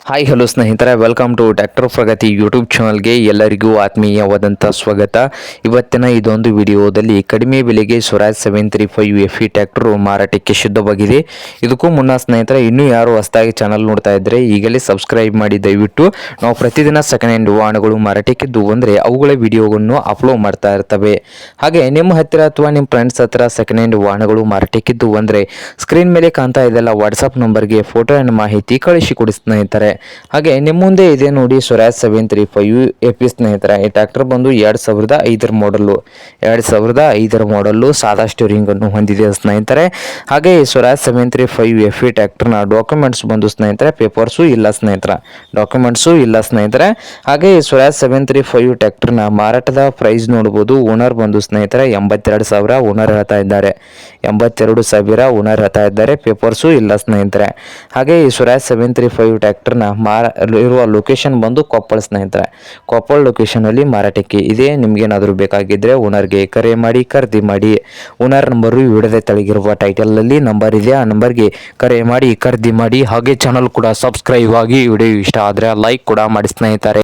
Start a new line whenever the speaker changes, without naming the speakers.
Hi hello ಸ್ನೇಹಿತರೆ, welcome to tractor Pragati YouTube ಚಾನಲ್ಗೆ ಎಲ್ಲರಿಗೂ ಆತ್ಮೀಯವಾದಂಥ ಸ್ವಾಗತ. ಇವತ್ತಿನ ಇದೊಂದು ವಿಡಿಯೋದಲ್ಲಿ ಕಡಿಮೆ ಬೆಲೆಗೆ ಸ್ವರಾಜ್ 735 FE ಟ್ರ್ಯಾಕ್ಟರ್ ಮಾರಾಟಕ್ಕೆ ಶುದ್ಧವಾಗಿದೆ. ಇದಕ್ಕೂ ಮುನ್ನ ಸ್ನೇಹಿತರೆ, ಇನ್ನೂ ಯಾರು ಹೊಸದಾಗಿ ಚಾನಲ್ ನೋಡ್ತಾ ಇದ್ದರೆ ಈಗಲೇ ಸಬ್ಸ್ಕ್ರೈಬ್ ಮಾಡಿ. ದಯವಿಟ್ಟು ನಾವು ಪ್ರತಿದಿನ ಸೆಕೆಂಡ್ ಹ್ಯಾಂಡ್ ವಾಹನಗಳು ಮಾರಾಟಕ್ಕಿದ್ದು ಅಂದರೆ ಅವುಗಳ ವಿಡಿಯೋವನ್ನು ಅಪ್ಲೋಡ್ ಮಾಡ್ತಾ ಇರ್ತವೆ. ಹಾಗೆ ನಿಮ್ಮ ಹತ್ತಿರ ಅಥವಾ ನಿಮ್ಮ ಫ್ರೆಂಡ್ಸ್ ಹತ್ತಿರ ಸೆಕೆಂಡ್ ಹ್ಯಾಂಡ್ ವಾಹನಗಳು ಮಾರಾಟಕ್ಕಿದ್ದು ಅಂದರೆ ಸ್ಕ್ರೀನ್ ಮೇಲೆ ಕಾಣ್ತಾ ಇದೆಲ್ಲ ವಾಟ್ಸಪ್ ನಂಬರ್ಗೆ ಫೋಟೋ ಆ್ಯಂಡ್ ಮಾಹಿತಿ ಕಳಿಸಿಕೊಡಿ ಸ್ನೇಹಿತರೆ. ಹಾಗೆ ನಿಮ್ಮ ಮುಂದೆ ಇದೆ ನೋಡಿ ಸ್ವರಾಜ್ 735 FE ಸ್ನೇಹಿತರೆ. ಈ ಟ್ರ್ಯಾಕ್ಟರ್ ಬಂದು 2005 ಮಾಡಲು 2005 ಮಾಡಲು ಸಾದಾ ಸ್ಟೀರಿಂಗ್ ಅನ್ನು ಹೊಂದಿದೆ ಸ್ನೇಹಿತರೆ. ಹಾಗೆ ಈ ಸ್ವರಾಜ್ 735 FE ಟ್ರ್ಯಾಕ್ಟರ್ನ ಡಾಕ್ಯುಮೆಂಟ್ಸ್ ಬಂದು ಸ್ನೇಹಿತರೆ ಪೇಪರ್ಸು ಇಲ್ಲ ಸ್ನೇಹಿತರೆ, ಡಾಕ್ಯುಮೆಂಟ್ಸು ಇಲ್ಲ ಸ್ನೇಹಿತರೆ. ಹಾಗೆ ಈ ಸ್ವರಾಜ್ 735 ಟ್ರ್ಯಾಕ್ಟರ್ನ ಮಾರಾಟದ ಪ್ರೈಸ್ ನೋಡ್ಬೋದು. ಓನರ್ ಬಂದು ಸ್ನೇಹಿತರೆ 82,000 ಓನರ್ ಹೇಳ್ತಾ ಇದ್ದಾರೆ. 82,000 ಓನರ್ ಹೇಳ್ತಾ ಇದ್ದಾರೆ. ಪೇಪರ್ಸು ಇಲ್ಲ ಸ್ನೇಹಿತರೆ. ಹಾಗೆ ಈ ಸ್ವರಾಜ್ 735 ಟ್ರ್ಯಾಕ್ಟರ್ನ ಇರುವ ಲೊಕೇಶನ್ ಬಂದು ಕೊಪ್ಪಳ ಸ್ನೇಹಿತರೆ. ಕೊಪ್ಪಳ ಲೊಕೇಶನಲ್ಲಿ ಮಾರಾಟಕ್ಕೆ ಇದೆ. ನಿಮ್ಗೇನಾದರೂ ಬೇಕಾಗಿದ್ದರೆ ಓನರ್ಗೆ ಕರೆ ಮಾಡಿ, ಖರೀದಿ ಮಾಡಿ. ಓನರ್ ನಂಬರು ವಿಡಿಯೋದ ತೆಳಗಿರುವ ಟೈಟಲಲ್ಲಿ ನಂಬರ್ ಇದೆ, ಆ ನಂಬರ್ಗೆ ಕರೆ ಮಾಡಿ ಖರೀದಿ ಮಾಡಿ. ಹಾಗೆ ಚಾನಲ್ ಕೂಡ ಸಬ್ಸ್ಕ್ರೈಬ್ ಆಗಿ. ವಿಡಿಯೋ ಇಷ್ಟ ಆದರೆ ಲೈಕ್ ಕೂಡ ಮಾಡಿ ಸ್ನೇಹಿತರೆ.